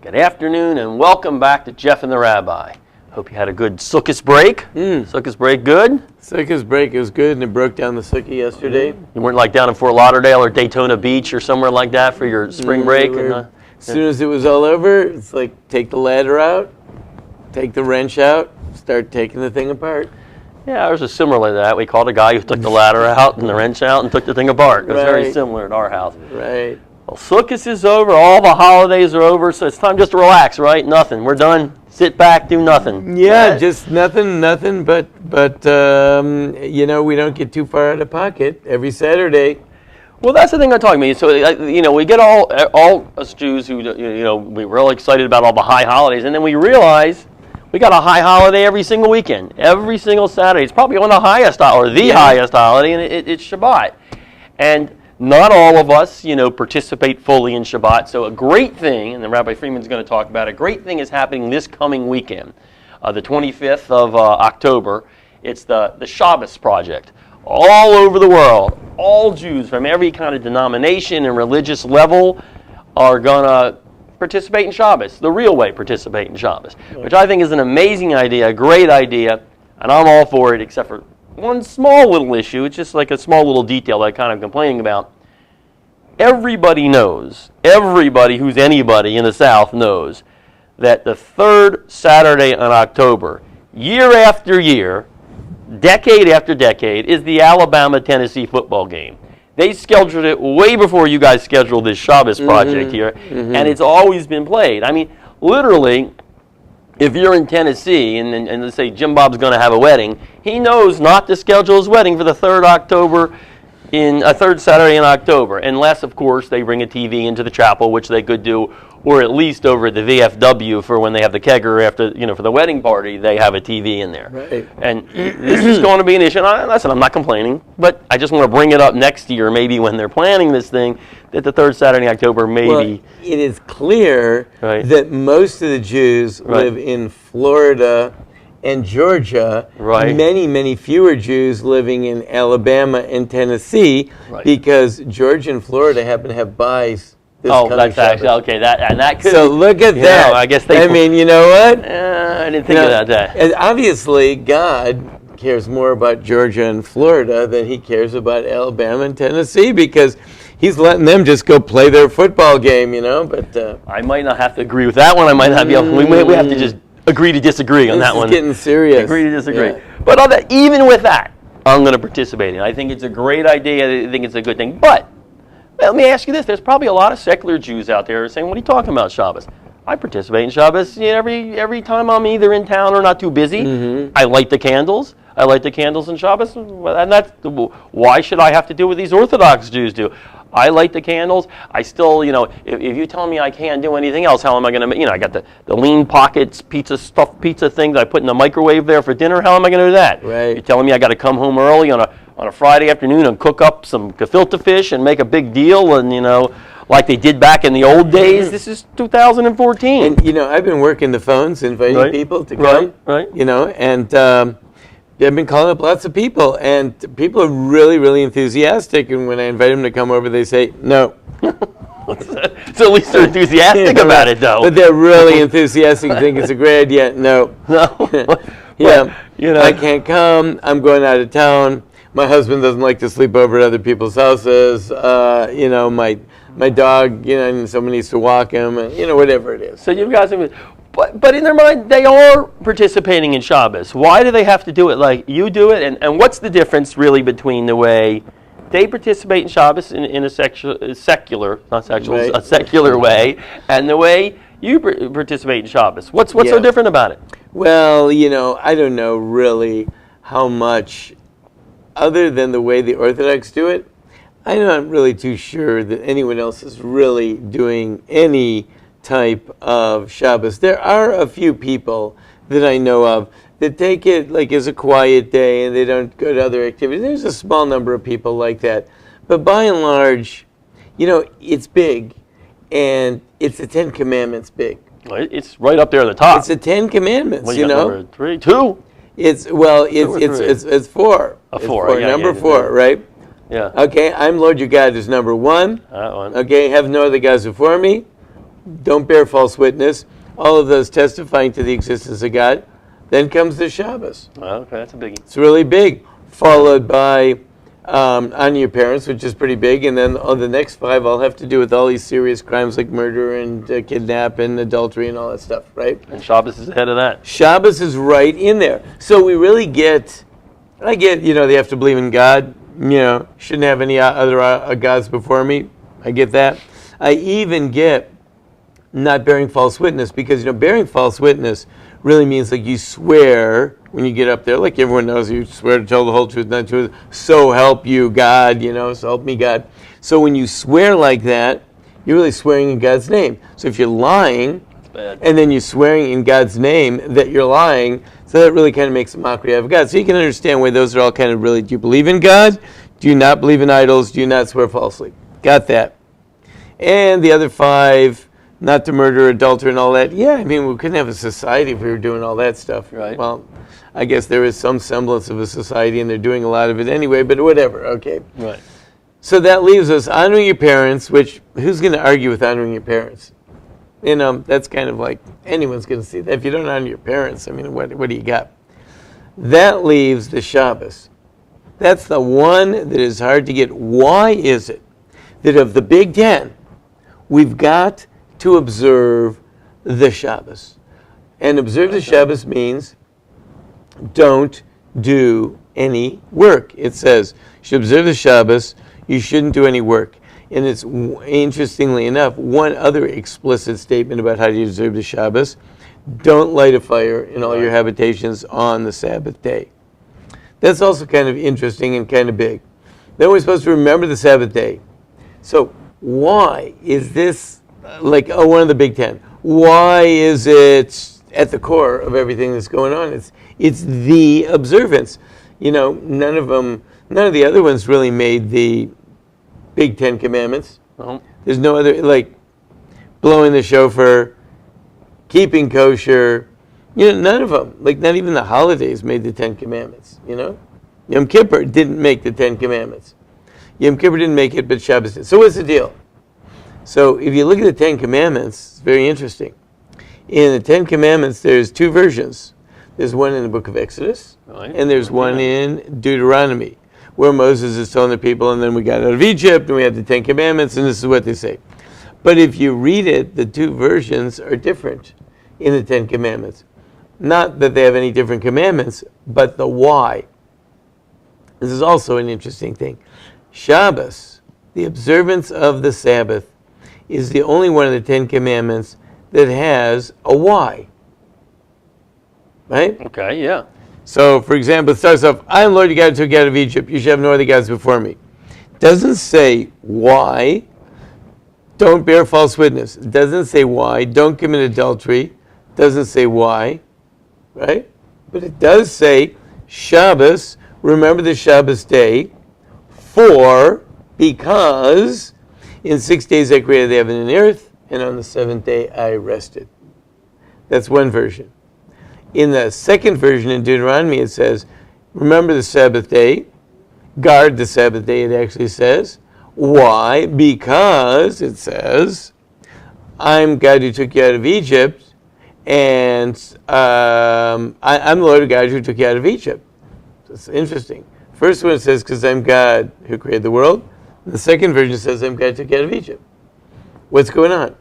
Good afternoon and welcome back to Jeff and the Rabbi. Hope you had a good Sukkot break. Sukkot break good? Sukkot break was good, and it broke down the sukkah yesterday. You weren't like down in Fort Lauderdale or Daytona Beach or somewhere like that for your spring break? As soon as it was all over, it's like take the ladder out, take the wrench out, start taking the thing apart. Yeah, ours was similar to that. We called a guy who took the ladder out and the wrench out and took the thing apart. It was very similar at our house. Right. Well, Sukkot is over. All the holidays are over, so it's time just to relax, right? Nothing. We're done. Sit back, do nothing. Yeah, right? just nothing. But we don't get too far out of pocket every Saturday. Well, that's the thing I'm talking about. So, we get all us Jews who, we're really excited about all the high holidays, and then we realize we got a high holiday every single weekend, every single Saturday. It's probably one of the highest, or the highest holiday, and it's Shabbat. And not all of us, participate fully in Shabbat. So a great thing, and then Rabbi Freeman's going to talk about it, a great thing is happening this coming weekend, the 25th of October. It's the Shabbos Project. All over the world, all Jews from every kind of denomination and religious level are going to participate in Shabbos, the real way participate in Shabbos, which I think is an amazing idea, a great idea, and I'm all for it except for one small little issue. It's just like a small little detail that I'm kind of complaining about. Everybody knows, everybody who's anybody in the South knows that the third Saturday in October, year after year, decade after decade, is the Alabama-Tennessee football game. They scheduled it way before you guys scheduled this Shabbos project here, and it's always been played. I mean, literally, if you're in Tennessee and let's say Jim Bob's going to have a wedding, he knows not to schedule his wedding for the third Saturday in October, unless, of course, they bring a TV into the chapel, which they could do, or at least over at the VFW for when they have the kegger after, for the wedding party, they have a TV in there. Right. And this is going to be an issue. And listen, I'm not complaining, but I just want to bring it up next year, maybe when they're planning this thing, that the third Saturday in October maybe. Well, it is clear that most of the Jews live in Florida and Georgia. Right. Many, many fewer Jews living in Alabama and Tennessee because Georgia and Florida happen to have buys. That's actually okay. That could. So look at that. I guess they. I mean, you know what? I didn't think about that. And obviously, God cares more about Georgia and Florida than He cares about Alabama and Tennessee because He's letting them just go play their football game, But I might not have to agree with that one. I might not be able. We have to just agree to disagree on that one. It's getting serious. Agree to disagree. Yeah. But on that, even with that, I'm going to participate in it. I think it's a great idea. I think it's a good thing. But let me ask you this. There's probably a lot of secular Jews out there saying, what are you talking about, Shabbos? I participate in Shabbos every time I'm either in town or not too busy. I light the candles. I light the candles in Shabbos. And that's why should I have to do what these Orthodox Jews do? I light the candles. I still, if you tell me I can't do anything else, how am I going to, I got the lean pockets stuffed pizza thing that I put in the microwave there for dinner. How am I going to do that? Right. You're telling me I got to come home early on a Friday afternoon and cook up some gefilte fish and make a big deal and, like they did back in the old days. This is 2014. And, I've been working the phones, inviting people to come. Right. And I've been calling up lots of people, and people are really, really enthusiastic. And when I invite them to come over, they say, no. So at least they're enthusiastic about it, though. But they're really enthusiastic, think it's a great idea. No. Yeah. I can't come. I'm going out of town. My husband doesn't like to sleep over at other people's houses. My dog, someone needs to walk him, and whatever it is. So you've got some, but in their mind, they are participating in Shabbos. Why do they have to do it like you do it? And what's the difference really between the way they participate in Shabbos in a secular way, and the way you participate in Shabbos? What's so different about it? Well, I don't know really how much, other than the way the Orthodox do it. I'm not really too sure that anyone else is really doing any type of Shabbos. There are a few people that I know of that take it like as a quiet day and they don't go to other activities. There's a small number of people like that. But by and large, it's big, and it's the Ten Commandments big. It's right up there at the top. It's the Ten Commandments, Number 3, 2. It's 4. It's 4. Number 4, right? Yeah. Okay, I'm Lord your God is number 1. That one. Okay, have no other gods before me. don't bear false witness, all of those testifying to the existence of God. Then comes the Shabbos. Okay, that's a biggie. It's really big, followed by honor your parents, which is pretty big, and then the next 5 all have to do with all these serious crimes like murder and kidnap and adultery and all that stuff, right? And Shabbos is ahead of that. Shabbos is right in there. So we really I get, they have to believe in God, shouldn't have any other gods before me. I get that. I even get not bearing false witness, because, bearing false witness really means like you swear when you get up there, like everyone knows, you swear to tell the whole truth, not the truth, so help you God, so help me God. So when you swear like that, you're really swearing in God's name. So if you're lying, and then you're swearing in God's name that you're lying, so that really kind of makes a mockery of God. So you can understand why those are all kind of really, do you believe in God? Do you not believe in idols? Do you not swear falsely? Got that. And the other 5, not to murder, adultery, and all that. Yeah, I mean, we couldn't have a society if we were doing all that stuff. Right. Well, I guess there is some semblance of a society, and they're doing a lot of it anyway, but whatever, okay. Right. So that leaves us honoring your parents, which, who's going to argue with honoring your parents? That's kind of like, anyone's going to see that. If you don't honor your parents, I mean, what do you got? That leaves the Shabbos. That's the one that is hard to get. Why is it that of the Big Ten, we've got to observe the Shabbos? And observe the Shabbos means don't do any work. It says you should observe the Shabbos, you shouldn't do any work. And it's, interestingly enough, one other explicit statement about how to observe the Shabbos: don't light a fire in all your habitations on the Sabbath day. That's also kind of interesting and kind of big. Then we're supposed to remember the Sabbath day. So why is this like one of the Big Ten? Why is it at the core of everything that's going on? It's the observance. None of the other ones really made the Big Ten Commandments. Uh-huh. There's no other, like blowing the shofar, keeping kosher. None of them. Like, not even the holidays made the 10 Commandments. Yom Kippur didn't make the 10 Commandments. Yom Kippur didn't make it, but Shabbos did. So what's the deal? So if you look at the 10 Commandments, it's very interesting. In the 10 Commandments, there's 2 versions. There's one in the book of Exodus, and there's one in Deuteronomy, where Moses is telling the people, and then we got out of Egypt, and we had the 10 Commandments, and this is what they say. But if you read it, the 2 versions are different in the 10 Commandments. Not that they have any different commandments, but the why. This is also an interesting thing. Shabbos, the observance of the Sabbath, is the only one of the 10 Commandments that has a why. Right? Okay, yeah. So, for example, it starts off, I am Lord your God who took you out of Egypt. You should have no other gods before me. Doesn't say why. Don't bear false witness. It doesn't say why. Don't commit adultery. Doesn't say why. Right? But it does say Shabbos, remember the Shabbos day, because in 6 days I created the heaven and the earth, and on the 7th day I rested. That's one version. In the second version in Deuteronomy it says, remember the Sabbath day, guard the Sabbath day, it actually says. Why? Because it says, I'm God who took you out of Egypt, and I'm the Lord God who took you out of Egypt. So it's interesting. First one says, because I'm God who created the world. The second version says, I'm God who took you out of Egypt. What's going on?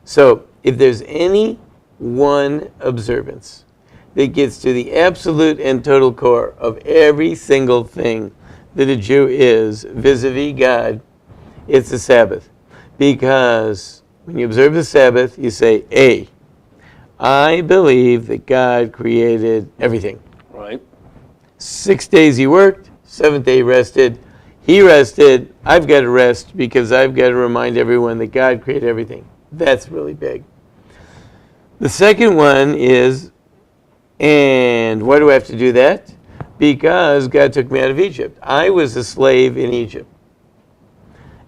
So if there's any one observance that gets to the absolute and total core of every single thing that a Jew is vis-a-vis God, it's the Sabbath. Because when you observe the Sabbath, you say, I believe that God created everything. Right. 6 days he worked, 7th day he rested. He rested, I've got to rest because I've got to remind everyone that God created everything. That's really big. The second one is, and why do I have to do that? Because God took me out of Egypt. I was a slave in Egypt.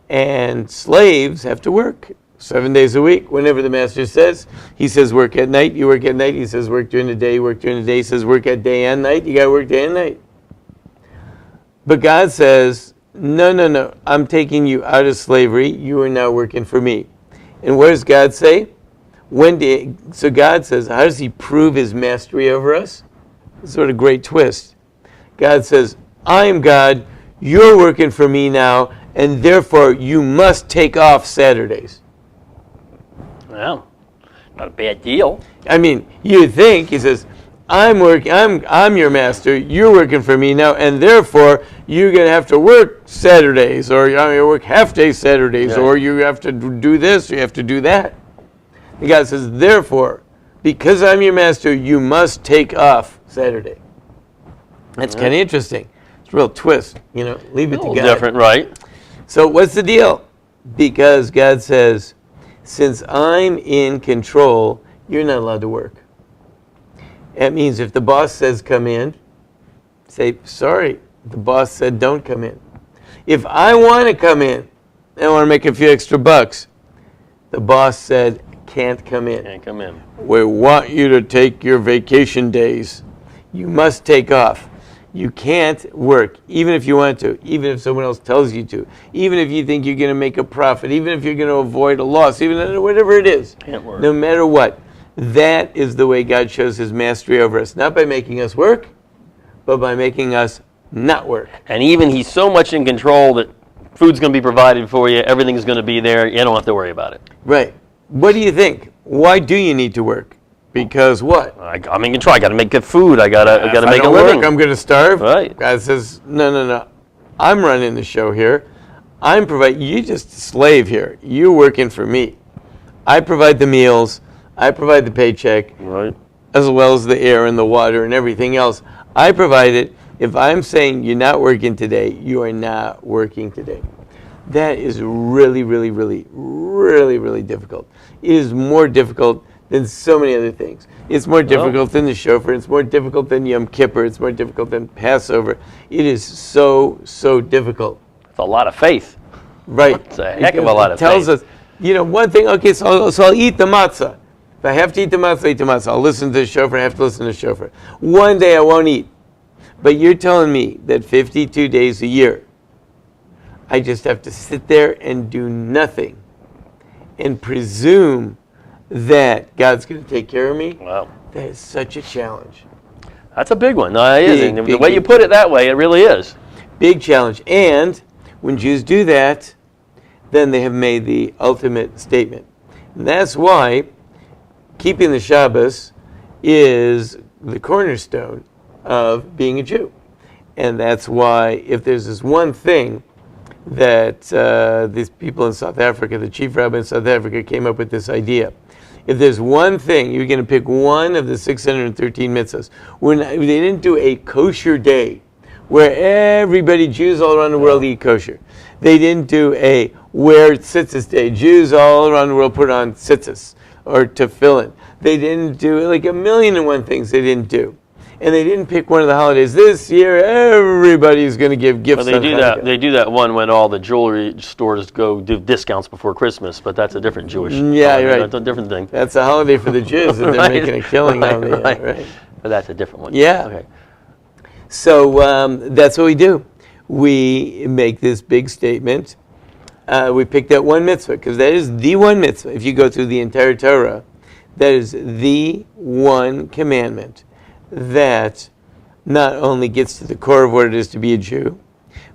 And slaves have to work 7 days a week, whenever the master says. He says work at night, you work at night. He says work during the day, you work during the day. He says work at day and night, you got to work day and night. But God says, no, I'm taking you out of slavery. You are now working for me. And what does God say? So God says, how does he prove his mastery over us? It's sort of a great twist. God says, I am God, you're working for me now, and therefore you must take off Saturdays. Well, not a bad deal. I mean, you think, he says, I'm your master, you're working for me now, and therefore you're going to have to work Saturdays, or you work half-day Saturdays, or you have to do this, or you have to do that. And God says, therefore, because I'm your master, you must take off Saturday. That's kind of interesting. It's a real twist, leave it to God. Different, right? So what's the deal? Because God says, since I'm in control, you're not allowed to work. That means if the boss says come in, say, sorry, the boss said don't come in. If I want to come in, I want to make a few extra bucks, the boss said can't come in. Can't come in. We want you to take your vacation days. You must take off. You can't work, even if you want to, even if someone else tells you to, even if you think you're going to make a profit, even if you're going to avoid a loss, even whatever it is. Can't work. No matter what. That is the way God shows his mastery over us. Not by making us work, but by making us not work. And even he's so much in control that food's going to be provided for you, everything's going to be there, you don't have to worry about it. Right. What do you think? Why do you need to work? Because what? I'm in control. I got to make good food. I got to make a living. I'm going to starve. Right. God says, no. I'm running the show here. I'm providing. You just a slave here. You're working for me. I provide the meals. I provide the paycheck. Right. As well as the air and the water and everything else. I provide it. If I'm saying you're not working today, you are not working today. That is really, really, really, really, really difficult. It is more difficult than so many other things. It's more difficult than the shofar. It's more difficult than Yom Kippur. It's more difficult than Passover. It is so, so difficult. It's a lot of faith. Right. It's a heck of a lot of faith. It tells us, one thing, okay, so I'll eat the matzah. If I have to eat the matzah, I'll eat the matzah. I'll listen to the shofar, I have to listen to the shofar. One day I won't eat. But you're telling me that 52 days a year, I just have to sit there and do nothing and presume that God's going to take care of me? Wow. That is such a challenge. That's a big one. No, it is. Big, The way you put it that way, it really is. Big challenge. And when Jews do that, then they have made the ultimate statement. And that's why keeping the Shabbos is the cornerstone of being a Jew. And that's why if there's this one thing that these people in South Africa, the chief rabbi in South Africa came up with this idea. If there's one thing, you're going to pick one of the 613 mitzvahs. They didn't do a kosher day where everybody, Jews all around the world, eat kosher. They didn't do a wear tzitzis day. Jews all around the world put on tzitzis or tefillin. They didn't do like 1,000,001 things they didn't do. And they didn't pick one of the holidays. This year, everybody's going to give gifts. Well, they do that one when all the jewelry stores go do discounts before Christmas, but that's a different Jewish holiday. Right. That's a different thing. That's a holiday for the Jews that they're making a killing on the right. But that's a different one. Yeah. Okay. So that's what we do. We make this big statement. We pick that one mitzvah because that is the one mitzvah. If you go through the entire Torah, that is the one commandment that not only gets to the core of what it is to be a Jew,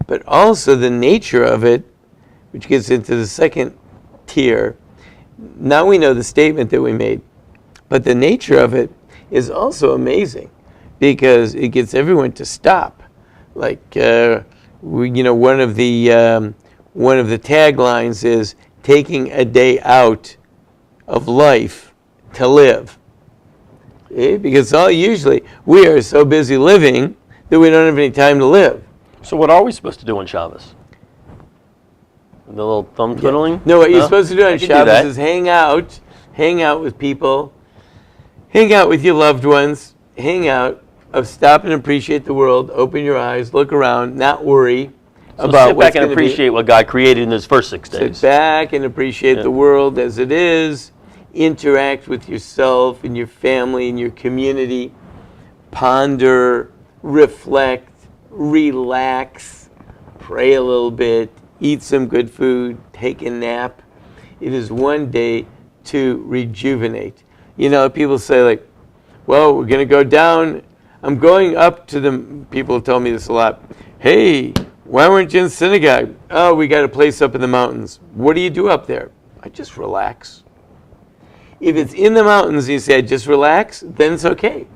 but also the nature of it, which gets into the second tier. Now we know the statement that we made, but the nature of it is also amazing because it gets everyone to stop. Like one of the taglines is taking a day out of life to live. Because usually we are so busy living that we don't have any time to live. So what are we supposed to do on Shabbos? The little thumb twiddling? No, what you're supposed to do on Shabbos is hang out with people, hang out with your loved ones, stop and appreciate the world, open your eyes, look around, not worry about what's going to be. Sit back and appreciate what God created in those first 6 days. Sit back and appreciate the world as it is. Interact with yourself and your family and your community. Ponder, reflect, relax, pray a little bit, eat some good food, take a nap. It is one day to rejuvenate. You know, people say like, well, we're going to go down. I'm going up to the, people tell me this a lot. Hey, why weren't you in synagogue? Oh, we got a place up in the mountains. What do you do up there? I just relax. If it's in the mountains and you say, I just relax, then it's okay.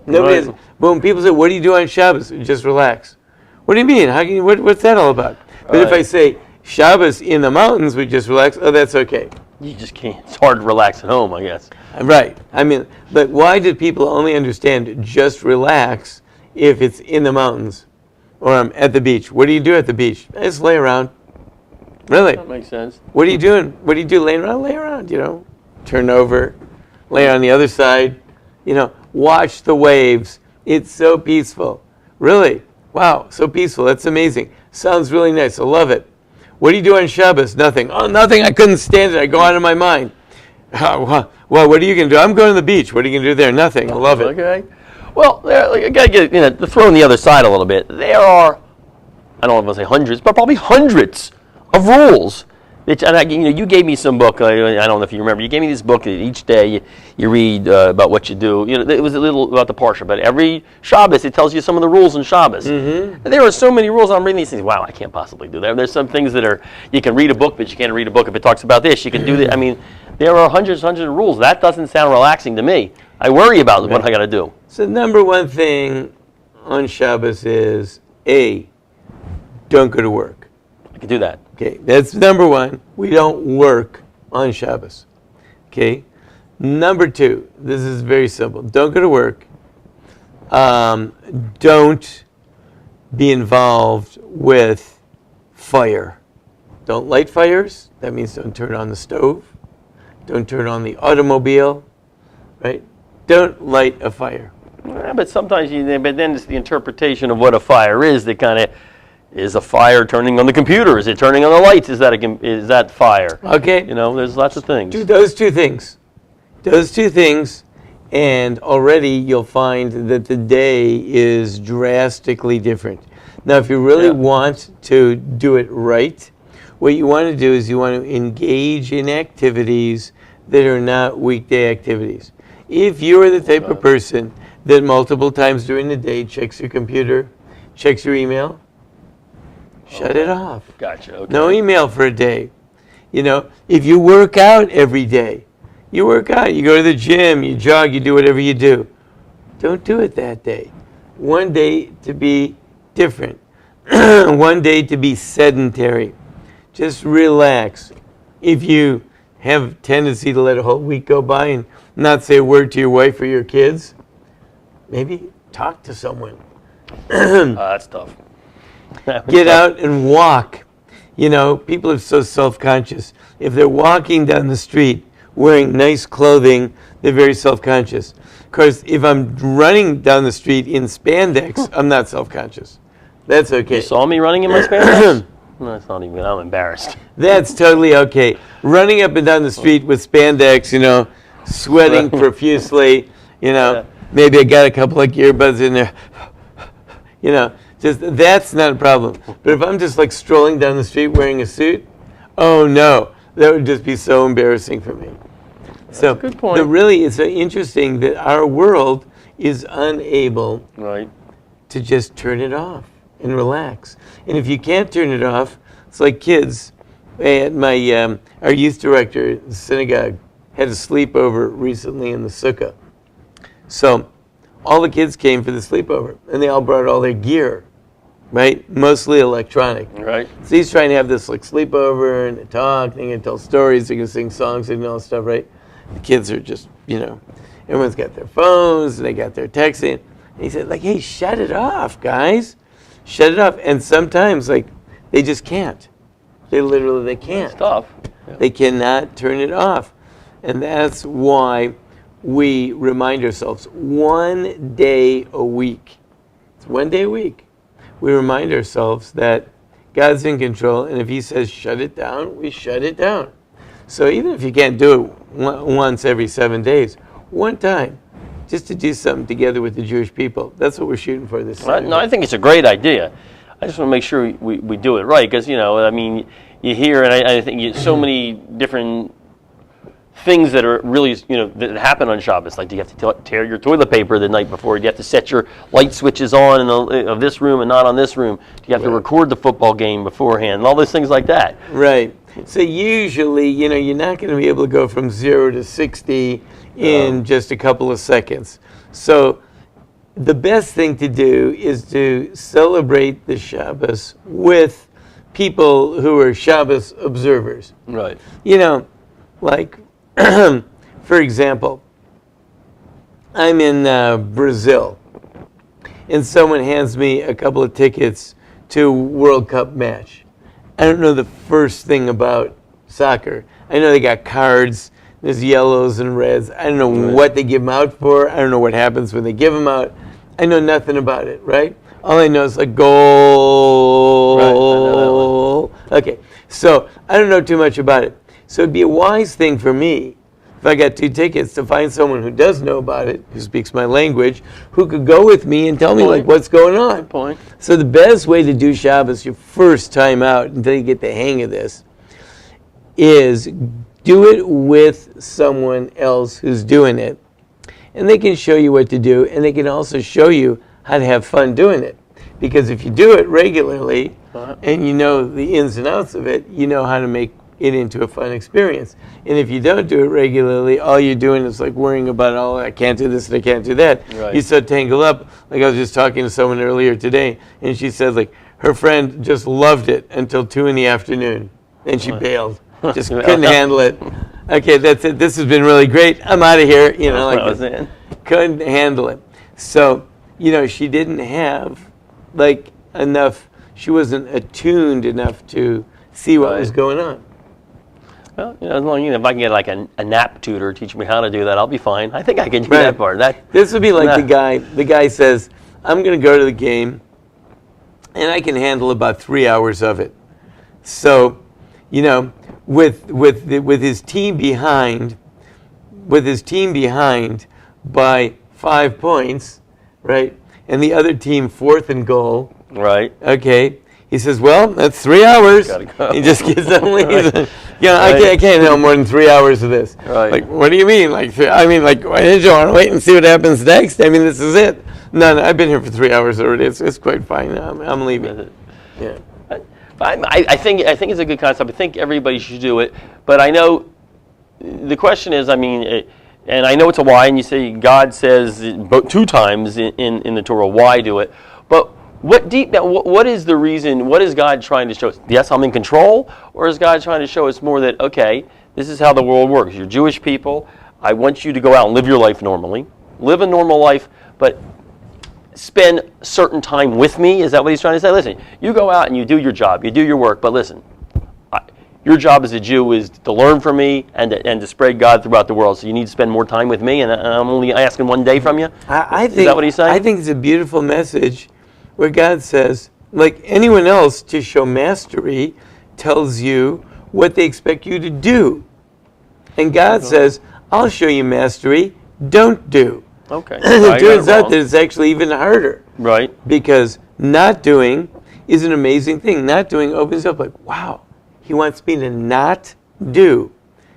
Nobody has, but when people say, what do you do on Shabbos? Just relax. What do you mean? How can you, what's that all about? But if I say, Shabbos in the mountains, we just relax, oh, that's okay. You just can't. It's hard to relax at home, I guess. Right. I mean, but why did people only understand just relax if it's in the mountains or I'm at the beach? What do you do at the beach? I just lay around. Really? That makes sense. What are you doing? What do you do laying around? Lay around, you know. Turn over, lay on the other side, you know, watch the waves. It's so peaceful. Really? Wow, so peaceful. That's amazing. Sounds really nice. I love it. What do you do on Shabbos? Nothing. Oh, nothing. I couldn't stand it. I go out of my mind. Well, what are you going to do? I'm going to the beach. What are you going to do there? Nothing. I love it. Okay. Well, I got to get, to throw in the other side a little bit. There are, I don't want to say hundreds, but probably hundreds of rules. And you gave me some book. I don't know if you remember. You gave me this book that each day you read about what you do. It was a little about the Parsha, but every Shabbos it tells you some of the rules in Shabbos. Mm-hmm. There are so many rules. I'm reading these things. Wow, I can't possibly do that. There's some things that are you can read a book, but you can't read a book if it talks about this. You can do that. I mean, there are hundreds of rules. That doesn't sound relaxing to me. I worry about what I got to do. So number one thing on Shabbos is don't go to work. I can do that. Okay, that's number one. We don't work on Shabbos. Okay, number two, this is very simple. Don't go to work. Don't be involved with fire. Don't light fires. That means don't turn on the stove. Don't turn on the automobile. Right? Don't light a fire. Yeah, but sometimes but then it's the interpretation of what a fire is that kind of. Is a fire turning on the computer? Is it turning on the lights? Is that fire? Okay. There's lots of things. Do those two things. Those two things, and already you'll find that the day is drastically different. Now, if you really want to do it right, what you want to do is you want to engage in activities that are not weekday activities. If you are the type of person that multiple times during the day checks your computer, checks your email, shut it off. Gotcha. Okay. No email for a day. If you work out every day, you work out, you go to the gym, you jog, you do whatever you do. Don't do it that day. One day to be different. One day to be sedentary. Just relax. If you have a tendency to let a whole week go by and not say a word to your wife or your kids, maybe talk to someone. That's tough. Get out and walk. People are so self-conscious. If they're walking down the street wearing nice clothing, they're very self-conscious. Of course, if I'm running down the street in spandex, I'm not self-conscious. That's okay. You saw me running in my spandex? No, it's not even. I'm embarrassed. That's totally okay. Running up and down the street with spandex, sweating profusely, maybe I got a couple of earbuds in there, that's not a problem. But if I'm just like strolling down the street wearing a suit, oh no, that would just be so embarrassing for me. That's a good point. Really, it's so interesting that our world is unable to just turn it off and relax. And if you can't turn it off, it's like kids. At our youth director at the synagogue had a sleepover recently in the sukkah. So all the kids came for the sleepover, and they all brought all their gear. Right? Mostly electronic. Right. So he's trying to have this like sleepover and talk, they can tell stories, they can sing songs and all that stuff, right? The kids are just, everyone's got their phones, they got their texting. And he said, hey, shut it off, guys. Shut it off. And sometimes, they just can't. They can't. It's tough. Yeah. They cannot turn it off. And that's why we remind ourselves one day a week. It's one day a week. We remind ourselves that God's in control, and if he says shut it down, we shut it down. So even if you can't do it once every 7 days, one time, just to do something together with the Jewish people, that's what we're shooting for this Saturday. No, I think it's a great idea. I just want to make sure we do it right, because, you you hear, and I think so many different things that are really, that happen on Shabbos. Like, do you have to tear your toilet paper the night before? Do you have to set your light switches on of this room and not on this room? Do you have to record the football game beforehand? And all those things like that. Right. So usually, you're not going to be able to go from 0 to 60 in just a couple of seconds. So the best thing to do is to celebrate the Shabbos with people who are Shabbos observers. Right. Like, for example, I'm in Brazil, and someone hands me a couple of tickets to a World Cup match. I don't know the first thing about soccer. I know they got cards, there's yellows and reds. I don't know what they give them out for. I don't know what happens when they give them out. I know nothing about it, right? All I know is like goal. Right, I know that one. Okay, so I don't know too much about it. So it'd be a wise thing for me, if I got 2 tickets, to find someone who does know about it, who speaks my language, who could go with me and tell me like what's going on. Good point. So the best way to do Shabbos your first time out, until you get the hang of this, is do it with someone else who's doing it. And they can show you what to do, and they can also show you how to have fun doing it. Because if you do it regularly, and you know the ins and outs of it, you know how to make it into a fun experience. And if you don't do it regularly, all you're doing is like worrying about, oh, I can't do this and I can't do that. Right. You start tangled up. Like I was just talking to someone earlier today, and she said like her friend just loved it until 2 p.m, and she bailed. Just couldn't handle it. Okay, that's it. This has been really great. I'm out of here. Couldn't handle it. So, she didn't have like enough. She wasn't attuned enough to see what was going on. Well, as long if I can get like a nap tutor teach me how to do that, I'll be fine. I think I can do that part. This would be like the guy says, I'm going to go to the game, and I can handle about 3 hours of it. So, with his team behind, by 5 points, right, and the other team 4th and goal, right? Okay. He says, well, that's 3 hours. Gotta go. He just gets up and leaves. Right. I can't handle more than 3 hours of this. Right. Like, what do you mean? Why didn't you want to wait and see what happens next? I mean, this is it. No, I've been here for 3 hours already. It's quite fine. I'm leaving. Yeah. I think it's a good concept. I think everybody should do it. But I know the question is, and I know it's a why, and you say God says 2 times in the Torah, why do it? But what is the reason? What is God trying to show us? Yes, I'm in control, or is God trying to show us more that, okay, this is how the world works. You're Jewish people. I want you to go out and live your life normally. Live a normal life, but spend certain time with me. Is that what he's trying to say? Listen, you go out and you do your job. You do your work, but listen, your job as a Jew is to learn from me and to spread God throughout the world. So you need to spend more time with me, and I'm only asking 1 day from you? Is that what he's saying? I think it's a beautiful message where God says, like anyone else, to show mastery tells you what they expect you to do. And God says, I'll show you mastery, don't do. Okay. It turns out that it's actually even harder. Right. Because not doing is an amazing thing. Not doing opens up like, wow, he wants me to not do.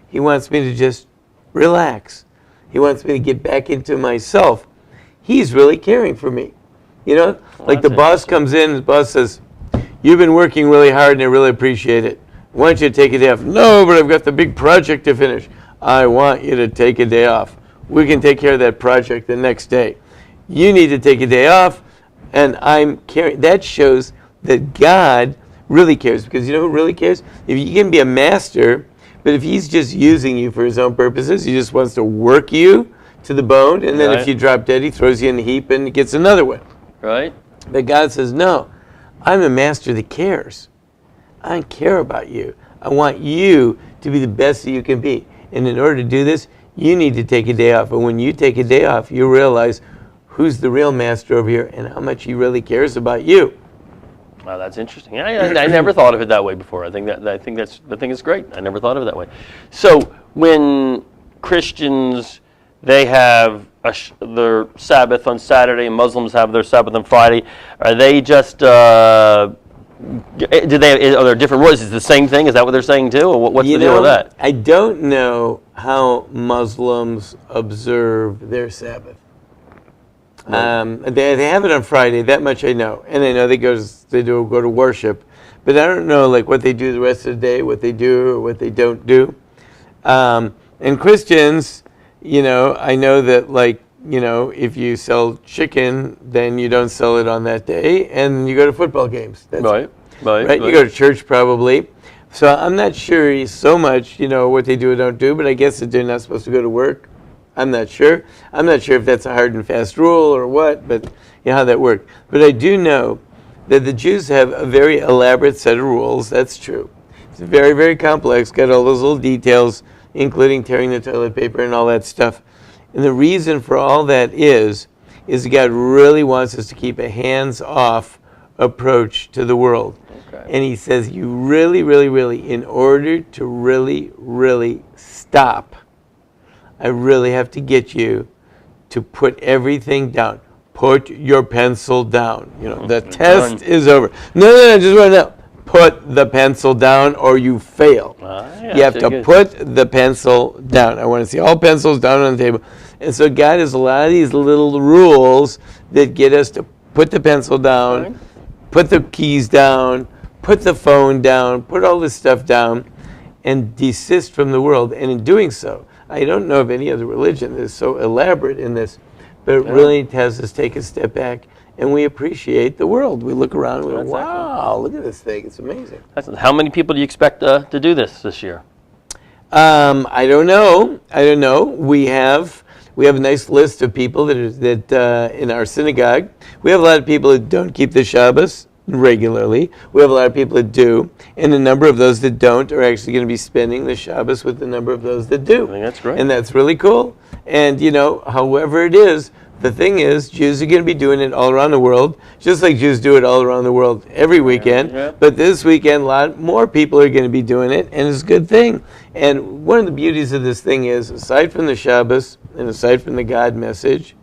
He wants me to just relax. He wants me to get back into myself. He's really caring for me. Like the boss comes in, the boss says, you've been working really hard and I really appreciate it. Why don't you take a day off? No, but I've got the big project to finish. I want you to take a day off. We can take care of that project the next day. You need to take a day off, and I'm caring. That shows that God really cares, because you know who really cares? If you can be a master, but if he's just using you for his own purposes, he just wants to work you to the bone, and then if you drop dead, he throws you in the heap and gets another one. Right. But God says, no, I'm a master that cares. I care about you. I want you to be the best that you can be. And in order to do this, you need to take a day off. And when you take a day off, you realize who's the real master over here and how much he really cares about you. Wow, that's interesting. I never thought of it that way before. I think it's great. I never thought of it that way. So when Christians, they have their Sabbath on Saturday, and Muslims have their Sabbath on Friday, are they just Do they? Are there different rules? Is it the same thing? Is that what they're saying too, or what's the deal with that? I don't know how Muslims observe their Sabbath. They have it on Friday. That much I know, and I know they go to worship, but I don't know like what they do the rest of the day, what they do or what they don't do. And Christians, I know that like if you sell chicken, then you don't sell it on that day, and you go to football games. That's Right. You go to church probably. So I'm not sure so much, what they do or don't do, but I guess that they're not supposed to go to work. I'm not sure. I'm not sure if that's a hard and fast rule or what, but how that worked. But I do know that the Jews have a very elaborate set of rules. That's true. It's very, very complex, got all those little details, including tearing the toilet paper and all that stuff. And the reason for all that is God really wants us to keep a hands-off approach to the world. Okay. And he says, you really, really, really, in order to really, really stop, I really have to get you to put everything down. Put your pencil down. The test is over. No, just right now. Put the pencil down or you fail. You have to put the pencil down. I want to see all pencils down on the table. And so God has a lot of these little rules that get us to put the pencil down, put the keys down, put the phone down, put all this stuff down, and desist from the world. And in doing so, I don't know of any other religion that is so elaborate in this, but it really has us take a step back, and we appreciate the world. We look around and we go, wow, look at this thing. It's amazing. How many people do you expect to do this year? I don't know. We have a nice list of people that in our synagogue. We have a lot of people that don't keep the Shabbos regularly. We have a lot of people that do, and a number of those that don't are actually going to be spending the Shabbos with the number of those that do. I think that's great. And that's really cool. And however it is, the thing is, Jews are going to be doing it all around the world, just like Jews do it all around the world every weekend. Yeah. But this weekend, a lot more people are going to be doing it, and it's a good thing. And one of the beauties of this thing is, aside from the Shabbos and aside from the God message,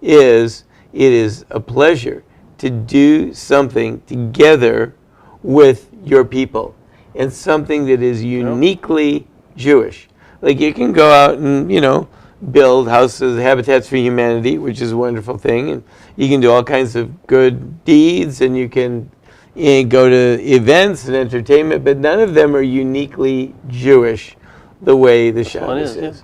it is a pleasure to do something together with your people, and something that is uniquely Jewish. Like you can go out and, build houses, Habitats for Humanity, which is a wonderful thing, and you can do all kinds of good deeds, and you can go to events and entertainment, but none of them are uniquely Jewish the way the Shabbos is.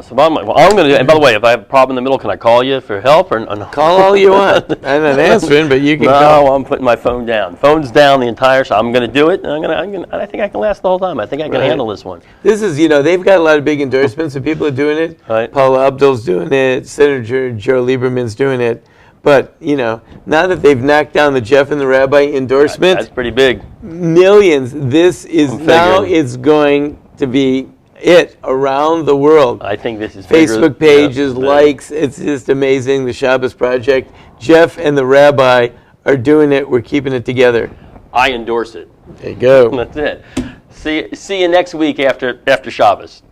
So I'm going to do it. And by the way, if I have a problem in the middle, can I call you for help? Or no? Call all you want. I'm not answering, but you can call. No, I'm putting my phone down. Phone's down the entire show. I'm going to do it. And I think I can last the whole time. I think I can handle this one. This is, they've got a lot of big endorsements, and people are doing it. Right. Paula Abdul's doing it. Senator Joe Lieberman's doing it. But, now that they've knocked down the Jeff and the Rabbi endorsement. That's pretty big. Millions. This is now, it's going to be it around the world. I think this is Facebook pages, likes. It's just amazing. The Shabbos Project. Jeff and the Rabbi are doing it. We're keeping it together. I endorse it. There you go. That's it. See you next week after Shabbos.